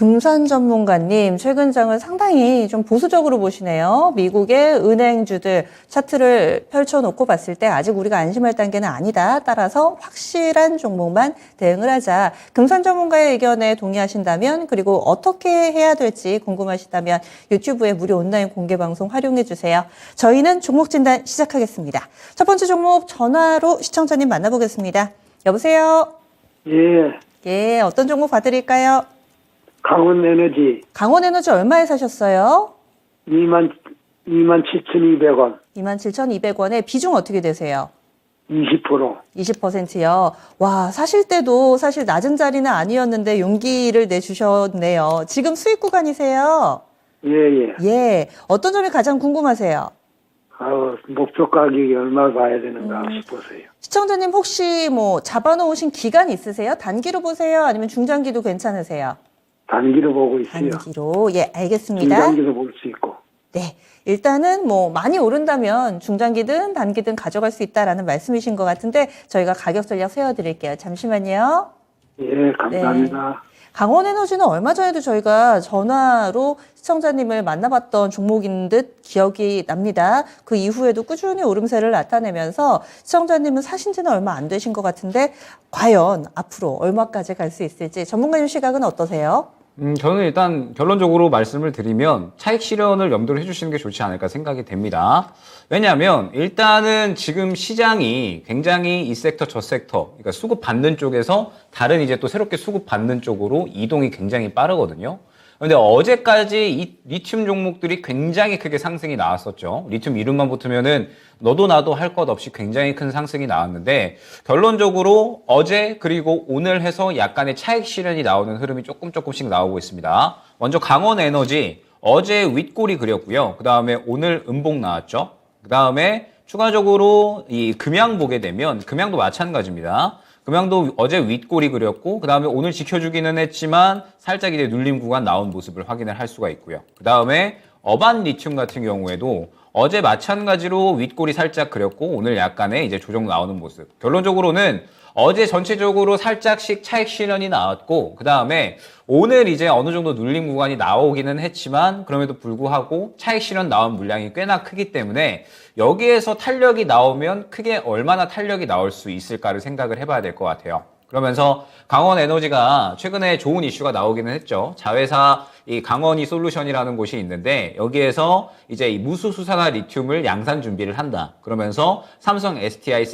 금산 전문가님, 최근 장을 상당히 좀 보수적으로 보시네요. 미국의 은행주들 차트를 펼쳐놓고 봤을 때 아직 우리가 안심할 단계는 아니다. 따라서 확실한 종목만 대응을 하자. 금산 전문가의 의견에 동의하신다면, 그리고 어떻게 해야 될지 궁금하시다면 유튜브에 무료 온라인 공개 방송 활용해 주세요. 저희는 종목 진단 시작하겠습니다. 첫 번째 종목 전화로 시청자님 만나보겠습니다. 여보세요? 예, 예, 어떤 종목 봐드릴까요? 강원에너지 강원에너지 얼마에 사셨어요? 27,200원, 27,200원에 비중 어떻게 되세요? 20%. 20%요. 와, 사실 때도 사실 낮은 자리는 아니었는데 용기를 내주셨네요. 지금 수익 구간이세요? 예, 예. 예, 어떤 점이 가장 궁금하세요? 목표 가격이 얼마 봐야 되는가 싶어서요. 시청자님 혹시 뭐 잡아놓으신 기간 있으세요? 단기로 보세요? 아니면 중장기도 괜찮으세요? 단기로 보고 있어요. 단기로. 예, 알겠습니다. 중장기도 볼 수 있고. 네. 일단은 뭐 많이 오른다면 중장기든 단기든 가져갈 수 있다라는 말씀이신 것 같은데 저희가 가격 전략 세워드릴게요. 잠시만요. 예, 감사합니다. 강원에너지는 얼마 전에도 저희가 전화로 시청자님을 만나봤던 종목인 듯 기억이 납니다. 그 이후에도 꾸준히 오름세를 나타내면서 시청자님은 사신 지는 얼마 안 되신 것 같은데 과연 앞으로 얼마까지 갈 수 있을지 전문가님 시각은 어떠세요? 저는 일단 결론적으로 말씀을 드리면 차익 실현을 염두를 해주시는 게 좋지 않을까 생각이 됩니다. 왜냐하면 일단은 지금 시장이 굉장히 이 섹터 저 섹터, 그러니까 수급 받는 쪽에서 다른 이제 또 새롭게 수급 받는 쪽으로 이동이 굉장히 빠르거든요. 근데 어제까지 이 리튬 종목들이 굉장히 크게 상승이 나왔었죠. 리튬 이름만 붙으면은 너도 나도 할 것 없이 굉장히 큰 상승이 나왔는데 결론적으로 어제 그리고 오늘 해서 약간의 차익 실현이 나오는 흐름이 조금씩 나오고 있습니다. 먼저 강원에너지 어제 윗골이 그렸고요. 그 다음에 오늘 음봉 나왔죠. 그 다음에 추가적으로 이 금양 보게 되면 금양도 마찬가지입니다. 금양도 어제 윗골이 그렸고 그 다음에 오늘 지켜주기는 했지만 살짝 이제 눌림 구간 나온 모습을 확인을 할 수가 있고요. 그 다음에 어반 리튬 같은 경우에도 어제 마찬가지로 윗골이 살짝 그렸고 오늘 약간의 이제 조정 나오는 모습. 결론적으로는 어제 전체적으로 살짝씩 차익 실현이 나왔고 그 다음에 오늘 이제 어느 정도 눌림 구간이 나오기는 했지만 그럼에도 불구하고 차익 실현 나온 물량이 꽤나 크기 때문에 여기에서 탄력이 나오면 크게 얼마나 탄력이 나올 수 있을까를 생각을 해봐야 될 것 같아요. 그러면서 강원에너지가 최근에 좋은 이슈가 나오기는 했죠. 자회사 이 강원이 솔루션이라는 곳이 있는데 여기에서 이제 이 무수수산화 리튬을 양산 준비를 한다. 그러면서 삼성 SDI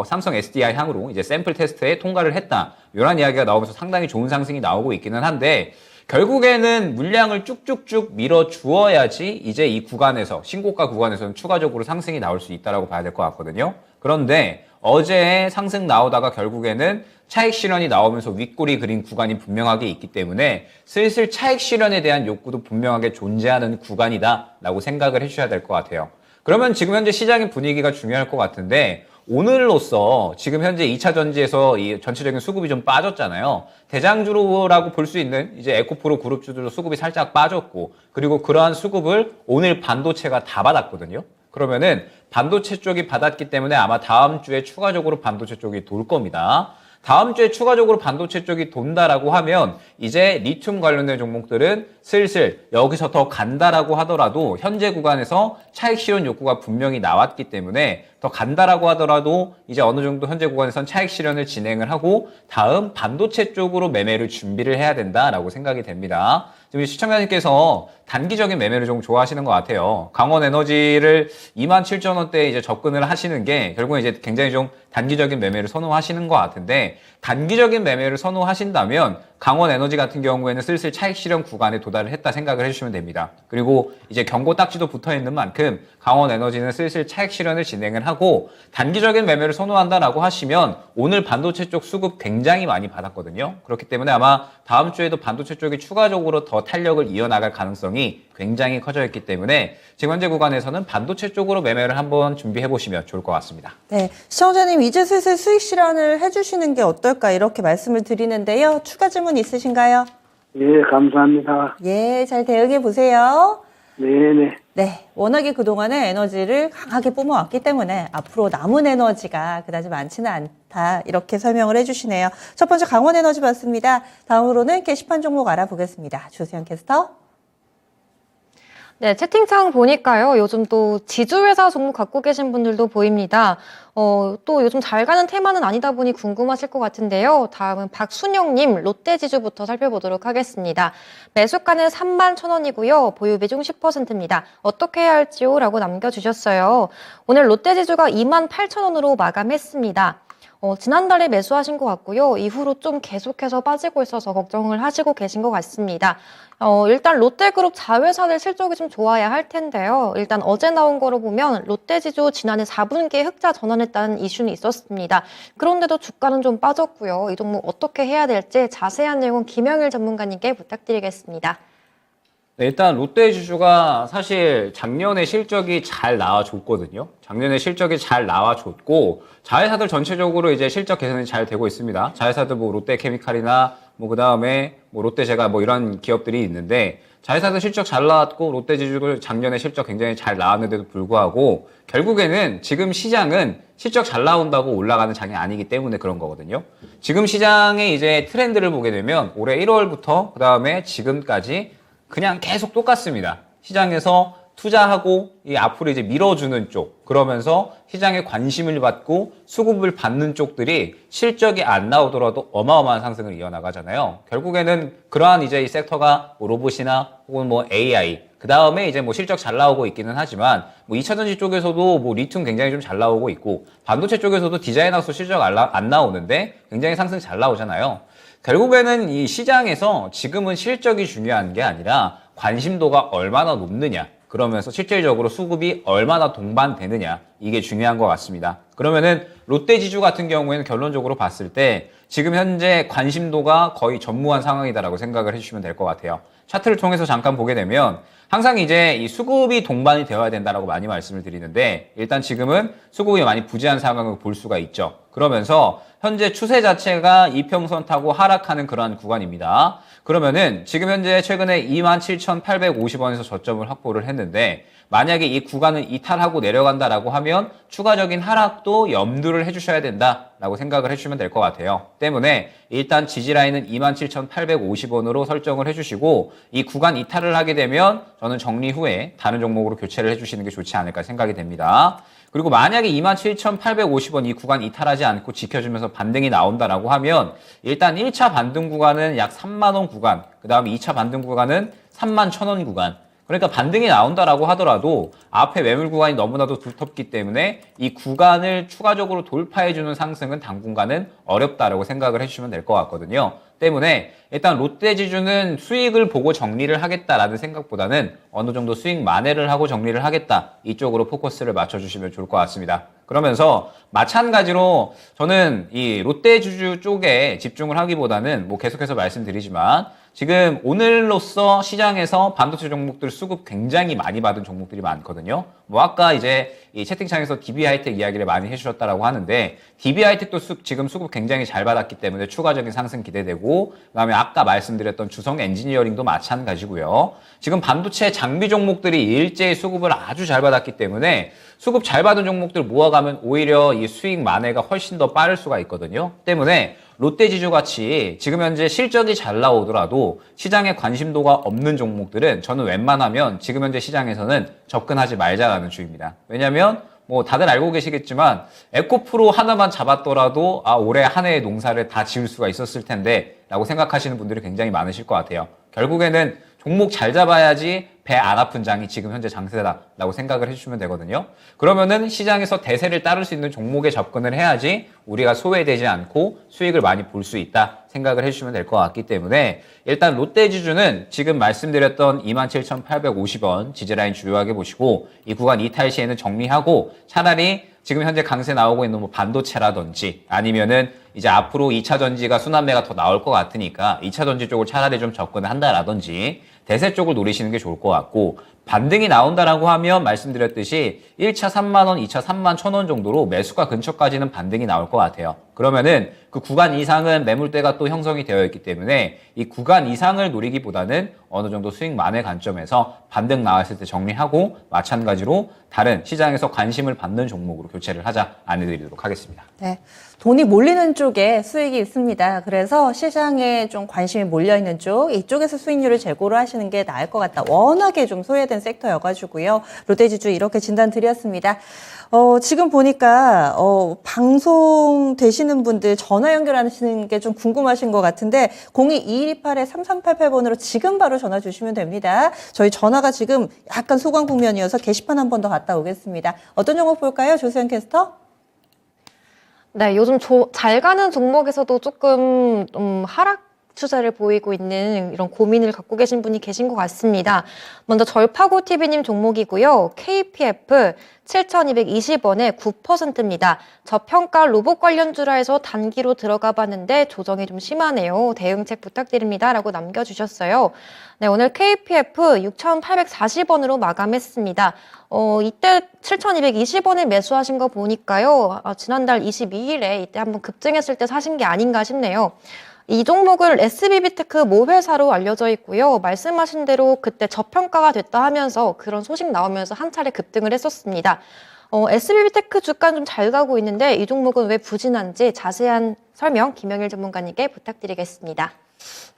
삼성 SDI 향으로 이제 샘플 테스트에 통과를 했다. 이런 이야기가 나오면서 상당히 좋은 상승이 나오고 있기는 한데 결국에는 물량을 쭉쭉쭉 밀어 주어야지 이제 이 구간에서 신고가 구간에서는 추가적으로 상승이 나올 수 있다라고 봐야 될 것 같거든요. 그런데 어제 상승 나오다가 결국에는 차익 실현이 나오면서 윗골이 그린 구간이 분명하게 있기 때문에 슬슬 차익 실현에 대한 욕구도 분명하게 존재하는 구간이다라고 생각을 해주셔야 될 것 같아요. 그러면 지금 현재 시장의 분위기가 중요할 것 같은데 오늘로써 지금 현재 2차 전지에서 이 전체적인 수급이 좀 빠졌잖아요. 대장주라고 볼 수 있는 이제 에코프로 그룹주들도 수급이 살짝 빠졌고 그리고 그러한 수급을 오늘 반도체가 다 받았거든요. 그러면은 반도체 쪽이 받았기 때문에 아마 다음 주에 추가적으로 반도체 쪽이 돌 겁니다. 다음 주에 추가적으로 반도체 쪽이 돈다라고 하면 이제 리튬 관련된 종목들은 슬슬 여기서 더 간다라고 하더라도 현재 구간에서 차익 실현 욕구가 분명히 나왔기 때문에 더 간다라고 하더라도 이제 어느 정도 현재 구간에선 차익 실현을 진행을 하고 다음 반도체 쪽으로 매매를 준비를 해야 된다라고 생각이 됩니다. 지금 시청자님께서 단기적인 매매를 좀 좋아하시는 것 같아요. 강원에너지를 27,000원대에 이제 접근을 하시는 게 결국은 이제 굉장히 좀 단기적인 매매를 선호하시는 것 같은데 단기적인 매매를 선호하신다면 강원에너지 같은 경우에는 슬슬 차익 실현 구간에 도달을 했다 생각을 해주시면 됩니다. 그리고 이제 경고 딱지도 붙어 있는 만큼 강원에너지는 슬슬 차익 실현을 진행을 하고 단기적인 매매를 선호한다라고 하시면 오늘 반도체 쪽 수급 굉장히 많이 받았거든요. 그렇기 때문에 아마 다음 주에도 반도체 쪽이 추가적으로 더 탄력을 이어나갈 가능성이 굉장히 커져 있기 때문에 지금 현재 구간에서는 반도체 쪽으로 매매를 한번 준비해 보시면 좋을 것 같습니다. 네, 시청자님 이제 슬슬 수익 실현을 해주시는 게 어떨까 이렇게 말씀을 드리는데요. 추가 질문 있으신가요? 예, 감사합니다. 예, 잘 대응해 보세요. 네네. 네, 워낙에 그동안에 에너지를 강하게 뿜어왔기 때문에 앞으로 남은 에너지가 그다지 많지는 않다. 이렇게 설명을 해주시네요. 첫 번째 강원 에너지 봤습니다. 다음으로는 게시판 종목 알아보겠습니다. 주수연 캐스터. 네, 채팅창 보니까요. 요즘 또 지주회사 종목 갖고 계신 분들도 보입니다. 또 요즘 잘 가는 테마는 아니다 보니 궁금하실 것 같은데요. 다음은 박순영님 롯데지주부터 살펴보도록 하겠습니다. 매수가는 31,000원이고요. 보유 비중 10%입니다. 어떻게 해야 할지요? 라고 남겨주셨어요. 오늘 롯데지주가 28,000원으로 마감했습니다. 지난달에 매수하신 것 같고요. 이후로 좀 계속해서 빠지고 있어서 걱정을 하시고 계신 것 같습니다. 일단 롯데그룹 자회사들 실적이 좀 좋아야 할 텐데요. 일단 어제 나온 거로 보면 롯데지주 지난해 4분기에 흑자 전환했다는 이슈는 있었습니다. 그런데도 주가는 좀 빠졌고요. 이 종목 어떻게 해야 될지 자세한 내용은 김영일 전문가님께 부탁드리겠습니다. 네, 일단 롯데지주가 사실 작년에 실적이 잘 나와줬거든요. 작년에 실적이 잘 나와줬고 자회사들 전체적으로 이제 실적 개선이 잘 되고 있습니다. 자회사들 뭐 롯데케미칼이나 뭐 그다음에 뭐 롯데제과 뭐 이런 기업들이 있는데 자회사들 실적 잘 나왔고 롯데지주도 작년에 실적 굉장히 잘 나왔는데도 불구하고 결국에는 지금 시장은 실적 잘 나온다고 올라가는 장이 아니기 때문에 그런 거거든요. 지금 시장의 이제 트렌드를 보게 되면 올해 1월부터 그다음에 지금까지 그냥 계속 똑같습니다. 시장에서 투자하고 이 앞으로 이제 밀어주는 쪽, 그러면서 시장에 관심을 받고 수급을 받는 쪽들이 실적이 안 나오더라도 어마어마한 상승을 이어나가잖아요. 결국에는 그러한 이제 이 섹터가 뭐 로봇이나 혹은 뭐 AI, 그 다음에 이제 뭐 실적 잘 나오고 있기는 하지만 뭐 2차전지 쪽에서도 뭐 리튬 굉장히 좀 잘 나오고 있고 반도체 쪽에서도 디자인하우스 실적 안 나오는데 굉장히 상승 잘 나오잖아요. 결국에는 이 시장에서 지금은 실적이 중요한 게 아니라 관심도가 얼마나 높느냐, 그러면서 실질적으로 수급이 얼마나 동반되느냐, 이게 중요한 것 같습니다. 그러면은 롯데지주 같은 경우에는 결론적으로 봤을 때 지금 현재 관심도가 거의 전무한 상황이다라고 생각을 해주시면 될 것 같아요. 차트를 통해서 잠깐 보게 되면 항상 이제 이 수급이 동반이 되어야 된다라고 많이 말씀을 드리는데 일단 지금은 수급이 많이 부재한 상황을 볼 수가 있죠. 그러면서 현재 추세 자체가 이평선 타고 하락하는 그러한 구간입니다. 그러면은 지금 현재 최근에 27,850원에서 저점을 확보를 했는데 만약에 이 구간을 이탈하고 내려간다라고 하면 추가적인 하락도 염두를 해주셔야 된다라고 생각을 해주시면 될 것 같아요. 때문에 일단 지지라인은 27,850원으로 설정을 해주시고 이 구간 이탈을 하게 되면 저는 정리 후에 다른 종목으로 교체를 해주시는 게 좋지 않을까 생각이 됩니다. 그리고 만약에 27,850원 이 구간 이탈하지 않고 지켜주면서 반등이 나온다라고 하면 일단 1차 반등 구간은 약 3만원 구간, 그 다음에 2차 반등 구간은 31,000원 구간, 그러니까 반등이 나온다라고 하더라도 앞에 매물 구간이 너무나도 두텁기 때문에 이 구간을 추가적으로 돌파해주는 상승은 당분간은 어렵다라고 생각을 해주시면 될 것 같거든요. 때문에 일단 롯데지주는 수익을 보고 정리를 하겠다라는 생각보다는 어느 정도 수익 만회를 하고 정리를 하겠다, 이쪽으로 포커스를 맞춰주시면 좋을 것 같습니다. 그러면서 마찬가지로 저는 이 롯데지주 쪽에 집중을 하기보다는 뭐 계속해서 말씀드리지만 지금 오늘로써 시장에서 반도체 종목들 수급 굉장히 많이 받은 종목들이 많거든요. 뭐 아까 이제 이 채팅창에서 DB하이텍 이야기를 많이 해주셨다라고 하는데 DB하이텍도 지금 수급 굉장히 잘 받았기 때문에 추가적인 상승 기대되고, 그다음에 아까 말씀드렸던 주성 엔지니어링도 마찬가지고요. 지금 반도체 장비 종목들이 일제히 수급을 아주 잘 받았기 때문에 수급 잘 받은 종목들 모아가면 오히려 이 수익 만회가 훨씬 더 빠를 수가 있거든요. 때문에 롯데지주 같이 지금 현재 실적이 잘 나오더라도 시장에 관심도가 없는 종목들은 저는 웬만하면 지금 현재 시장에서는 접근하지 말자라는 주의입니다. 왜냐하면 뭐 다들 알고 계시겠지만 에코프로 하나만 잡았더라도 올해 한 해의 농사를 다 지을 수가 있었을 텐데 라고 생각하시는 분들이 굉장히 많으실 것 같아요. 결국에는 종목 잘 잡아야지 배 안 아픈 장이 지금 현재 장세다라고 생각을 해주시면 되거든요. 그러면은 시장에서 대세를 따를 수 있는 종목에 접근을 해야지 우리가 소외되지 않고 수익을 많이 볼 수 있다 생각을 해주시면 될 것 같기 때문에 일단 롯데지주는 지금 말씀드렸던 27,850원 지지라인 주요하게 보시고 이 구간 이탈 시에는 정리하고 차라리 지금 현재 강세 나오고 있는 뭐 반도체라든지 아니면은 이제 앞으로 2차 전지가 순환매가 더 나올 것 같으니까 2차 전지 쪽을 차라리 좀 접근을 한다라든지 대세 쪽을 노리시는 게 좋을 것 같고, 반등이 나온다라고 하면 말씀드렸듯이 1차 3만 원, 2차 3만 1,000원 정도로 매수가 근처까지는 반등이 나올 것 같아요. 그러면은 그 구간 이상은 매물대가 또 형성이 되어 있기 때문에 이 구간 이상을 노리기보다는 어느 정도 수익만의 관점에서 반등 나왔을 때 정리하고 마찬가지로 다른 시장에서 관심을 받는 종목으로 교체를 하자 안내드리도록 하겠습니다. 네. 돈이 몰리는 쪽에 수익이 있습니다. 그래서 시장에 좀 관심이 몰려있는 쪽, 이쪽에서 수익률을 제고를 하시는 게 나을 것 같다. 워낙에 좀 소외된 섹터여가지고요. 롯데지주 이렇게 진단 드렸습니다. 지금 보니까, 방송 되시는 분들 전화 연결하시는 게 좀 궁금하신 것 같은데, 02-228-3388번으로 지금 바로 전화 주시면 됩니다. 저희 전화가 지금 약간 소강 국면이어서 게시판 한 번 더 갔다 오겠습니다. 어떤 종목 볼까요? 조수연 캐스터? 네, 요즘 잘 가는 종목에서도 조금 하락 추세를 보이고 있는 이런 고민을 갖고 계신 분이 계신 것 같습니다. 먼저 절파고TV님 종목이고요. KPF 7,220원에 9%입니다. 저평가 로봇 관련주라 해서 단기로 들어가 봤는데 조정이 좀 심하네요. 대응책 부탁드립니다. 라고 남겨주셨어요. 네, 오늘 KPF 6,840원으로 마감했습니다. 이때 7,220원에 매수하신 거 보니까요. 지난달 22일에 이때 한번 급증했을 때 사신 게 아닌가 싶네요. 이 종목은 SBB테크 모회사로 알려져 있고요. 말씀하신 대로 그때 저평가가 됐다 하면서 그런 소식 나오면서 한 차례 급등을 했었습니다. SBB테크 주가는 좀 잘 가고 있는데 이 종목은 왜 부진한지 자세한 설명 김영일 전문가님께 부탁드리겠습니다.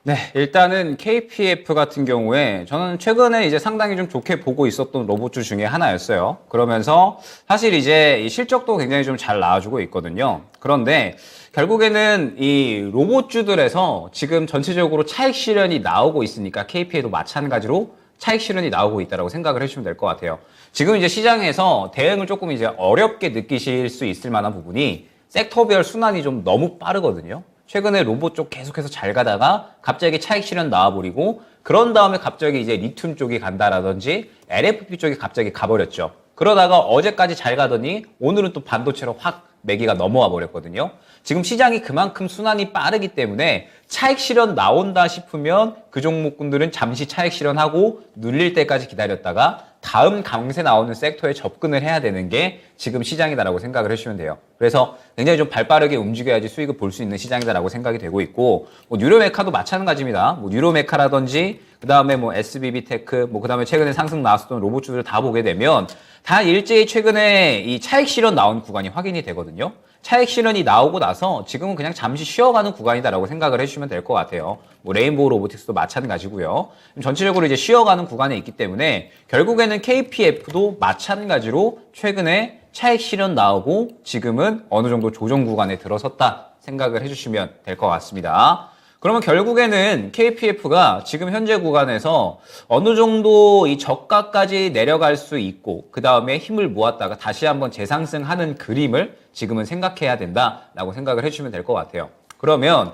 네, 일단은 KPF 같은 경우에 저는 최근에 이제 상당히 좀 좋게 보고 있었던 로봇주 중에 하나였어요. 그러면서 사실 이제 이 실적도 굉장히 좀 잘 나와주고 있거든요. 그런데 결국에는 이 로봇주들에서 지금 전체적으로 차익 실현이 나오고 있으니까 KP에도 마찬가지로 차익 실현이 나오고 있다고 생각을 해주시면 될 것 같아요. 지금 이제 시장에서 대응을 조금 이제 어렵게 느끼실 수 있을 만한 부분이 섹터별 순환이 좀 너무 빠르거든요. 최근에 로봇 쪽 계속해서 잘 가다가 갑자기 차익 실현 나와버리고 그런 다음에 갑자기 이제 리튬 쪽이 간다라든지 LFP 쪽이 갑자기 가버렸죠. 그러다가 어제까지 잘 가더니 오늘은 또 반도체로 확 매기가 넘어와 버렸거든요. 지금 시장이 그만큼 순환이 빠르기 때문에 차익 실현 나온다 싶으면 그 종목군들은 잠시 차익 실현하고 눌릴 때까지 기다렸다가 다음 강세 나오는 섹터에 접근을 해야 되는 게 지금 시장이다라고 생각을 해주시면 돼요. 그래서 굉장히 좀 발빠르게 움직여야지 수익을 볼 수 있는 시장이다라고 생각이 되고 있고, 뭐 뉴로메카도 마찬가지입니다. 뭐 뉴로메카라든지 그 다음에 뭐 SBB테크, 뭐 그 다음에 최근에 상승 나왔었던 로봇주들 다 보게 되면 다 일제히 최근에 이 차익 실현 나온 구간이 확인이 되거든요. 차익 실현이 나오고 나서 지금은 그냥 잠시 쉬어가는 구간이다라고 생각을 해주시면 될 것 같아요. 뭐 레인보우 로보틱스도 마찬가지고요. 전체적으로 이제 쉬어가는 구간에 있기 때문에 결국에는 KPF도 마찬가지로 최근에 차익 실현 나오고 지금은 어느 정도 조정 구간에 들어섰다 생각을 해주시면 될 것 같습니다. 그러면 결국에는 KPF가 지금 현재 구간에서 어느 정도 이 저가까지 내려갈 수 있고 그 다음에 힘을 모았다가 다시 한번 재상승하는 그림을 지금은 생각해야 된다라고 생각을 해주시면 될 것 같아요. 그러면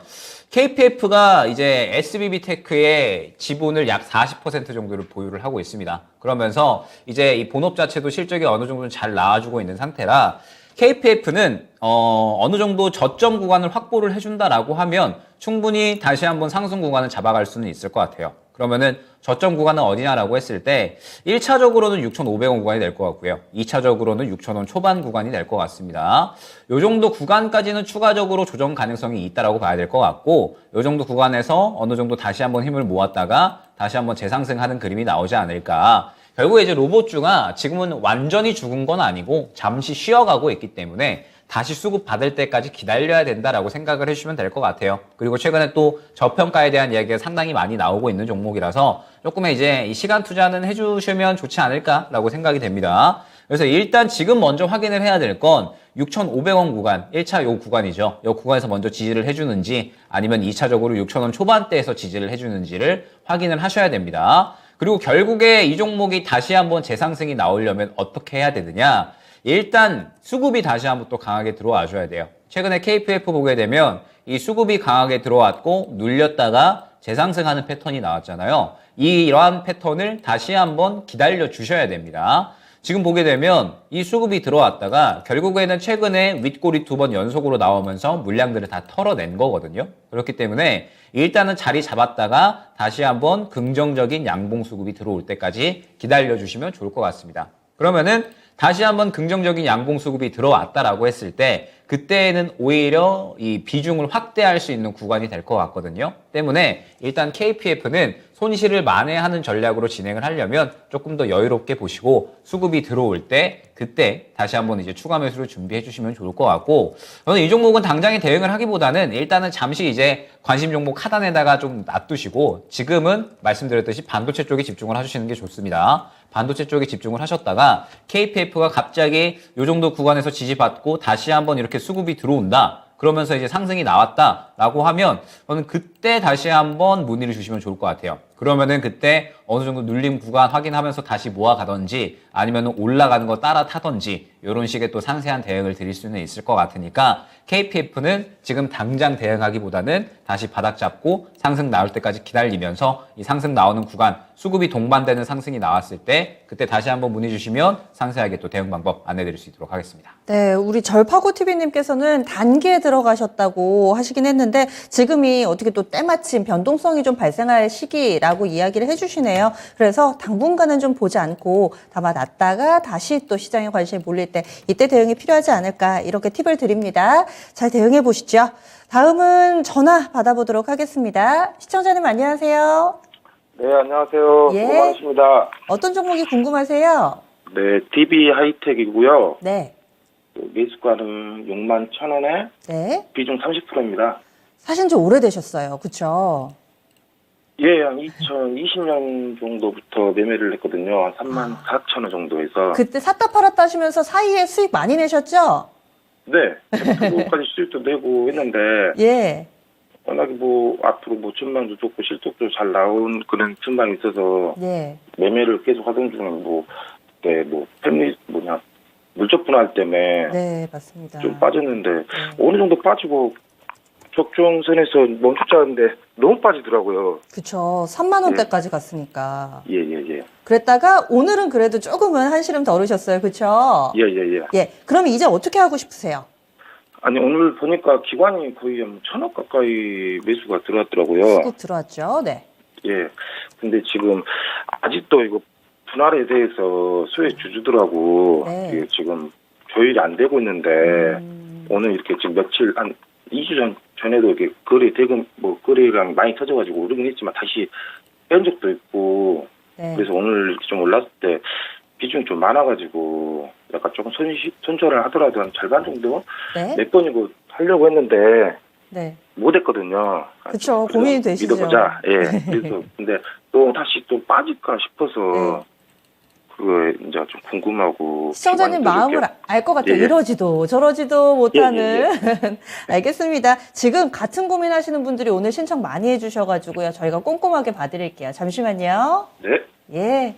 KPF가 이제 SBB테크의 지분을 약 40% 정도를 보유를 하고 있습니다. 그러면서 이제 이 본업 자체도 실적이 어느 정도 잘 나와주고 있는 상태라 KPF는 어느 정도 저점 구간을 확보를 해준다라고 하면 충분히 다시 한번 상승 구간을 잡아갈 수는 있을 것 같아요. 그러면은 저점 구간은 어디냐라고 했을 때 1차적으로는 6,500원 구간이 될 것 같고요. 2차적으로는 6,000원 초반 구간이 될 것 같습니다. 요 정도 구간까지는 추가적으로 조정 가능성이 있다라고 봐야 될 것 같고 요 정도 구간에서 어느 정도 다시 한번 힘을 모았다가 다시 한번 재상승하는 그림이 나오지 않을까. 결국에 이제 로봇주가 지금은 완전히 죽은 건 아니고 잠시 쉬어가고 있기 때문에 다시 수급 받을 때까지 기다려야 된다라고 생각을 해주시면 될 것 같아요. 그리고 최근에 또 저평가에 대한 이야기가 상당히 많이 나오고 있는 종목이라서 조금의 이제 이 시간 투자는 해주시면 좋지 않을까라고 생각이 됩니다. 그래서 일단 지금 먼저 확인을 해야 될 건 6,500원 구간, 1차 요 구간이죠. 요 구간에서 먼저 지지를 해주는지 아니면 2차적으로 6,000원 초반대에서 지지를 해주는지를 확인을 하셔야 됩니다. 그리고 결국에 이 종목이 다시 한번 재상승이 나오려면 어떻게 해야 되느냐? 일단 수급이 다시 한번 또 강하게 들어와 줘야 돼요. 최근에 KPF 보게 되면 이 수급이 강하게 들어왔고 눌렸다가 재상승하는 패턴이 나왔잖아요. 이러한 패턴을 다시 한번 기다려 주셔야 됩니다. 지금 보게 되면 이 수급이 들어왔다가 결국에는 최근에 윗골이 2번 연속으로 나오면서 물량들을 다 털어낸 거거든요. 그렇기 때문에 일단은 자리 잡았다가 다시 한번 긍정적인 양봉 수급이 들어올 때까지 기다려주시면 좋을 것 같습니다. 그러면은 다시 한번 긍정적인 양봉 수급이 들어왔다라고 했을 때 그때는 오히려 이 비중을 확대할 수 있는 구간이 될 것 같거든요. 때문에 일단 KPF는 손실을 만회하는 전략으로 진행을 하려면 조금 더 여유롭게 보시고 수급이 들어올 때 그때 다시 한번 이제 추가 매수를 준비해 주시면 좋을 것 같고, 저는 이 종목은 당장에 대응을 하기보다는 일단은 잠시 이제 관심 종목 하단에다가 좀 놔두시고 지금은 말씀드렸듯이 반도체 쪽에 집중을 해주시는 게 좋습니다. 반도체 쪽에 집중을 하셨다가 KPF가 갑자기 이 정도 구간에서 지지받고 다시 한번 이렇게 수급이 들어온다. 그러면서 이제 상승이 나왔다라고 하면 저는 그때 다시 한번 문의를 주시면 좋을 것 같아요. 그러면은 그때 어느 정도 눌림 구간 확인하면서 다시 모아가든지 아니면 올라가는 거 따라 타든지 이런 식의 또 상세한 대응을 드릴 수는 있을 것 같으니까 KPF는 지금 당장 대응하기보다는 다시 바닥 잡고 상승 나올 때까지 기다리면서 이 상승 나오는 구간 수급이 동반되는 상승이 나왔을 때 그때 다시 한번 문의 주시면 상세하게 또 대응 방법 안내드릴 수 있도록 하겠습니다. 네, 우리 절파고TV님께서는 단기에 들어가셨다고 하시긴 했는데 지금이 어떻게 또 때마침 변동성이 좀 발생할 시기라고 이야기를 해주시네요. 그래서 당분간은 좀 보지 않고 담아놨다가 다시 또 시장에 관심이 몰릴 때 이때 대응이 필요하지 않을까 이렇게 팁을 드립니다. 잘 대응해 보시죠. 다음은 전화 받아보도록 하겠습니다. 시청자님 안녕하세요. 네, 안녕하세요. 예. 수고 많으십니다. 어떤 종목이 궁금하세요? 네, DB 하이텍이고요. 네. 매수가는 6만 1,000원에 네. 비중 30%입니다. 사신 지 오래되셨어요. 그쵸? 예, 한 2020년 정도부터 매매를 했거든요. 한 3만 4,000원 정도에서. 그때 샀다 팔았다 하시면서 사이에 수익 많이 내셨죠? 네, 그거까지 수익도 내고 했는데, 예. 워낙에 뭐, 앞으로 뭐, 전망도 좋고, 실적도 잘 나온 그런 전망이 있어서, 예. 매매를 계속 하던 중에 뭐, 그때 뭐, 물적 분할 때문에 네, 맞습니다. 좀 빠졌는데, 어느 정도 빠지고, 적정선에서 멈췄자는데 너무 빠지더라고요. 그쵸. 3만 원대까지 갔으니까. 예. 그랬다가 오늘은 그래도 조금은 한시름 덜 오셨어요. 그쵸? 예. 예. 그럼 이제 어떻게 하고 싶으세요? 아니, 오늘 보니까 기관이 거의 1,000억 가까이 매수가 들어왔더라고요. 수급 들어왔죠? 네. 예. 근데 지금 아직도 이거 분할에 대해서 소외 주주들하고 네. 이게 지금 조율이 안 되고 있는데 오늘 이렇게 지금 며칠 한 2주 전에도 이렇게 거래 대금 뭐 거래량 많이 터져가지고 오르긴 했지만 다시 뺀 적도 있고 네. 그래서 오늘 이렇게 좀 올랐을 때 비중이 좀 많아가지고 약간 조금 손절을 하더라도 한 절반 정도 네. 몇 번이고 하려고 했는데 네. 못했거든요. 그쵸. 그래서 고민이 되시죠. 믿어보자. 예. 그래서 근데 또 다시 또 빠질까 싶어서 네. 그거 이제 좀 궁금하고 시청자님 기관이 또 마음을 이렇게 알 것 같아요. 예, 예. 이러지도 저러지도 못하는. 예. 알겠습니다. 지금 같은 고민하시는 분들이 오늘 신청 많이 해주셔가지고요. 저희가 꼼꼼하게 봐드릴게요. 잠시만요. 네. 예.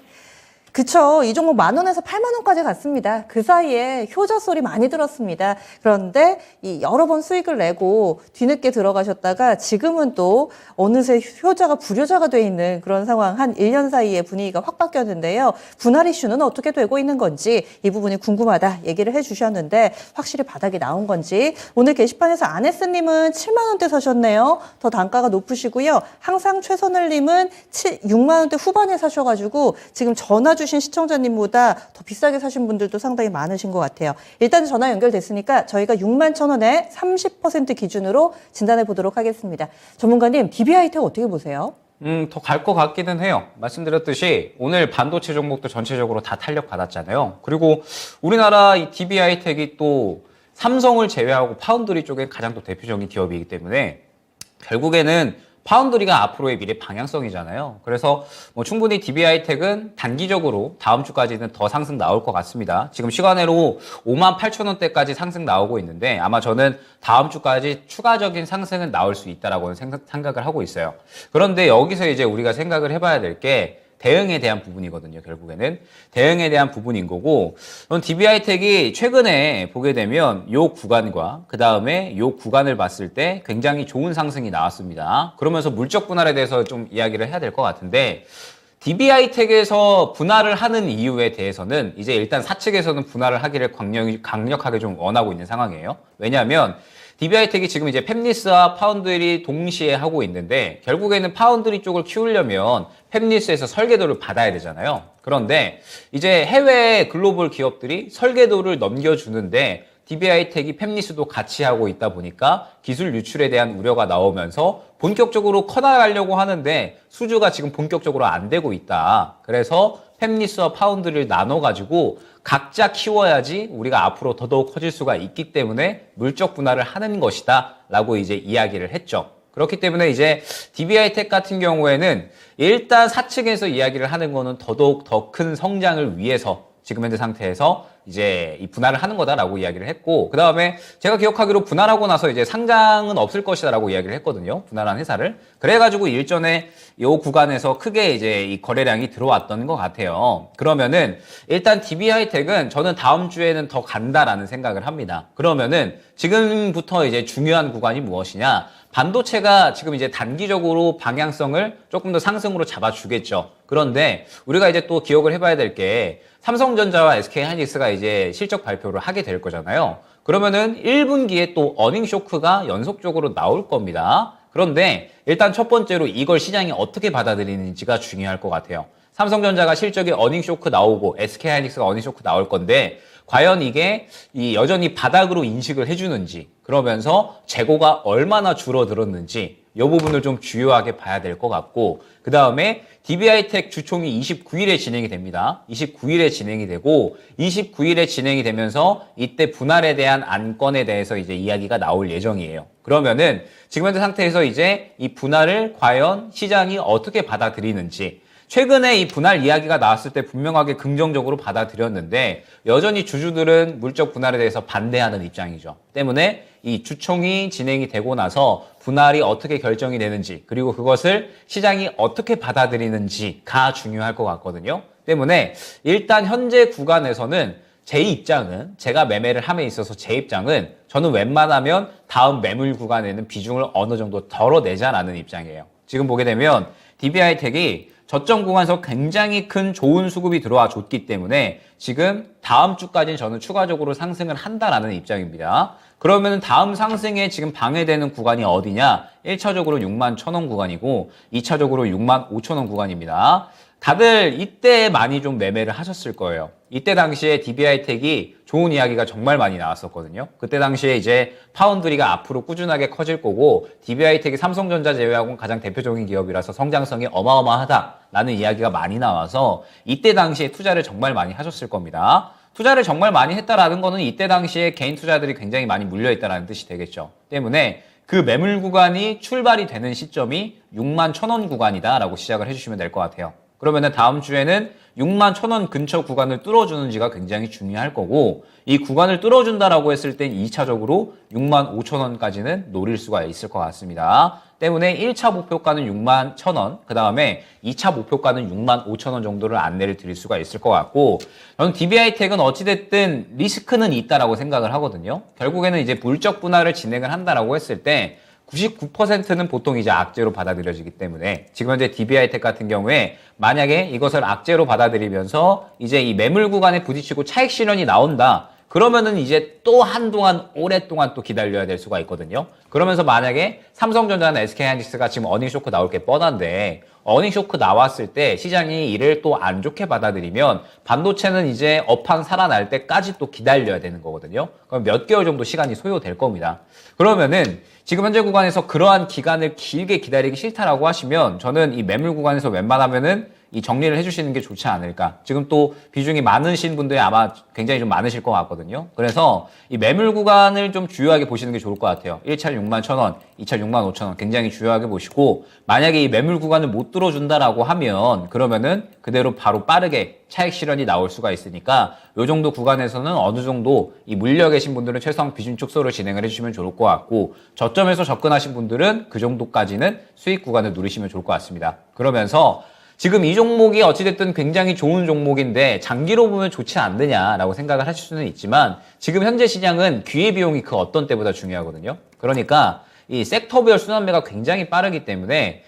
그쵸. 이 종목 10,000원에서 80,000원까지 갔습니다. 그 사이에 효자 소리 많이 들었습니다. 그런데 이 여러 번 수익을 내고 뒤늦게 들어가셨다가 지금은 또 어느새 효자가 불효자가 돼 있는 그런 상황, 한 1년 사이에 분위기가 확 바뀌었는데요. 분할 이슈는 어떻게 되고 있는 건지 이 부분이 궁금하다 얘기를 해주셨는데 확실히 바닥이 나온 건지. 오늘 게시판에서 아네스님은 7만원대 사셨네요. 더 단가가 높으시고요. 항상 최선을님은 6만원대 후반에 사셔가지고 지금 전화 주신 시청자님보다 더 비싸게 사신 분들도 상당히 많으신 것 같아요. 일단 전화 연결됐으니까 저희가 61,000원에 30% 기준으로 진단해 보도록 하겠습니다. 전문가님, DB 하이텍 어떻게 보세요? 더 갈 것 같기는 해요. 말씀드렸듯이 오늘 반도체 종목도 전체적으로 다 탄력 받았잖아요. 그리고 우리나라 이 DB 하이텍이 또 삼성을 제외하고 파운드리 쪽에 가장 또 대표적인 기업이기 때문에 결국에는 파운드리가 앞으로의 미래 방향성이잖아요. 그래서 뭐 충분히 DB 하이텍은 단기적으로 다음 주까지는 더 상승 나올 것 같습니다. 지금 시간으로 58,000원대까지 상승 나오고 있는데 아마 저는 다음 주까지 추가적인 상승은 나올 수 있다라고 생각을 하고 있어요. 그런데 여기서 이제 우리가 생각을 해봐야 될 게 대응에 대한 부분이거든요. 결국에는 대응에 대한 부분인 거고, 저는 DB 하이텍이 최근에 보게 되면 요 구간과 그 다음에 요 구간을 봤을 때 굉장히 좋은 상승이 나왔습니다. 그러면서 물적 분할에 대해서 좀 이야기를 해야 될 것 같은데, DB하이텍에서 분할을 하는 이유에 대해서는 이제 일단 사측에서는 분할을 하기를 강력하게 좀 원하고 있는 상황이에요. 왜냐하면 DB하이텍이 지금 이제 팹리스와 파운드리 동시에 하고 있는데 결국에는 파운드리 쪽을 키우려면 팹리스에서 설계도를 받아야 되잖아요. 그런데 이제 해외 글로벌 기업들이 설계도를 넘겨주는데 DB하이텍이 팹리스도 같이 하고 있다 보니까 기술 유출에 대한 우려가 나오면서 본격적으로 커나가려고 하는데 수주가 지금 본격적으로 안 되고 있다. 그래서 팹리스와 파운드를 나눠가지고 각자 키워야지 우리가 앞으로 더더욱 커질 수가 있기 때문에 물적 분할을 하는 것이다 라고 이제 이야기를 했죠. 그렇기 때문에 이제 DB하이텍 같은 경우에는 일단 사측에서 이야기를 하는 거는 더더욱 더 큰 성장을 위해서 지금 현재 상태에서 이제 이 분할을 하는 거다라고 이야기를 했고, 그 다음에 제가 기억하기로 분할하고 나서 이제 상장은 없을 것이다라고 이야기를 했거든요. 분할한 회사를. 그래가지고 일전에 이 구간에서 크게 이제 이 거래량이 들어왔던 것 같아요. 그러면은 일단 DB하이텍은 저는 다음 주에는 더 간다라는 생각을 합니다. 그러면은 지금부터 이제 중요한 구간이 무엇이냐? 반도체가 지금 이제 단기적으로 방향성을 조금 더 상승으로 잡아주겠죠. 그런데 우리가 이제 또 기억을 해봐야 될 게 삼성전자와 SK하이닉스가 이제 실적 발표를 하게 될 거잖아요. 그러면은 1분기에 또 어닝 쇼크가 연속적으로 나올 겁니다. 그런데 일단 첫 번째로 이걸 시장이 어떻게 받아들이는지가 중요할 것 같아요. 삼성전자가 실적에 어닝 쇼크 나오고 SK하이닉스가 어닝 쇼크 나올 건데 과연 이게 여전히 바닥으로 인식을 해주는지, 그러면서 재고가 얼마나 줄어들었는지 이 부분을 좀 주요하게 봐야 될 것 같고, 그 다음에 DB하이텍 주총이 29일에 진행이 됩니다. 29일에 진행이 되고 29일에 진행이 되면서 이때 분할에 대한 안건에 대해서 이제 이야기가 나올 예정이에요. 그러면은 지금 현재 상태에서 이제 이 분할을 과연 시장이 어떻게 받아들이는지, 최근에 이 분할 이야기가 나왔을 때 분명하게 긍정적으로 받아들였는데 여전히 주주들은 물적 분할에 대해서 반대하는 입장이죠. 때문에 이 주총이 진행이 되고 나서 분할이 어떻게 결정이 되는지, 그리고 그것을 시장이 어떻게 받아들이는지가 중요할 것 같거든요. 때문에 일단 현재 구간에서는 제 입장은, 제가 매매를 함에 있어서 제 입장은 저는 웬만하면 다음 매물 구간에는 비중을 어느 정도 덜어내자라는 입장이에요. 지금 보게 되면 DB하이텍이 저점 구간에서 굉장히 큰 좋은 수급이 들어와 줬기 때문에 지금 다음 주까지는 저는 추가적으로 상승을 한다라는 입장입니다. 그러면 다음 상승에 지금 방해되는 구간이 어디냐? 1차적으로 61,000원 구간이고 2차적으로 65,000원 구간입니다. 다들 이때 많이 좀 매매를 하셨을 거예요. 이때 당시에 DB하이텍이 좋은 이야기가 정말 많이 나왔었거든요. 그때 당시에 이제 파운드리가 앞으로 꾸준하게 커질 거고 DB하이텍이 삼성전자 제외하고는 가장 대표적인 기업이라서 성장성이 어마어마하다라는 이야기가 많이 나와서 이때 당시에 투자를 정말 많이 하셨을 겁니다. 투자를 정말 많이 했다라는 거는 이때 당시에 개인 투자들이 굉장히 많이 물려있다라는 뜻이 되겠죠. 때문에 그 매물 구간이 출발이 되는 시점이 61,000원 구간이다라고 시작을 해주시면 될 것 같아요. 그러면은 다음 주에는 61,000원 근처 구간을 뚫어주는지가 굉장히 중요할 거고, 이 구간을 뚫어준다라고 했을 땐 2차적으로 65,000원까지는 노릴 수가 있을 것 같습니다. 때문에 1차 목표가는 61,000원, 그 다음에 2차 목표가는 65,000원 정도를 안내를 드릴 수가 있을 것 같고, 저는 DB하이텍은 어찌됐든 리스크는 있다라고 생각을 하거든요. 결국에는 이제 물적 분할을 진행을 한다라고 했을 때 99%는 보통 이제 악재로 받아들여지기 때문에 지금 현재 DB하이텍 같은 경우에 만약에 이것을 악재로 받아들이면서 이제 이 매물 구간에 부딪히고 차익 실현이 나온다. 그러면은 이제 또 한동안 오랫동안 또 기다려야 될 수가 있거든요. 그러면서 만약에 삼성전자나 SK하이닉스가 지금 어닝 쇼크 나올 게 뻔한데 어닝 쇼크 나왔을 때 시장이 이를 또 안 좋게 받아들이면 반도체는 이제 업황 살아날 때까지 또 기다려야 되는 거거든요. 그럼 몇 개월 정도 시간이 소요될 겁니다. 그러면은 지금 현재 구간에서 그러한 기간을 길게 기다리기 싫다라고 하시면 저는 이 매물 구간에서 웬만하면은 이 정리를 해주시는 게 좋지 않을까. 지금 또 비중이 많으신 분들이 아마 굉장히 좀 많으실 것 같거든요. 그래서 이 매물 구간을 좀 주요하게 보시는 게 좋을 것 같아요. 1차 61,000원, 2차 65,000원 굉장히 주요하게 보시고, 만약에 이 매물 구간을 못 뚫어준다라고 하면 그러면은 그대로 바로 빠르게 차익 실현이 나올 수가 있으니까 요 정도 구간에서는 어느 정도 이 물려 계신 분들은 최소한 비중 축소를 진행을 해주시면 좋을 것 같고, 저점에서 접근하신 분들은 그 정도까지는 수익 구간을 누리시면 좋을 것 같습니다. 그러면서 지금 이 종목이 어찌됐든 굉장히 좋은 종목인데 장기로 보면 좋지 않느냐라고 생각을 하실 수는 있지만 지금 현재 시장은 기회비용이 그 어떤 때보다 중요하거든요. 그러니까 이 섹터별 순환매가 굉장히 빠르기 때문에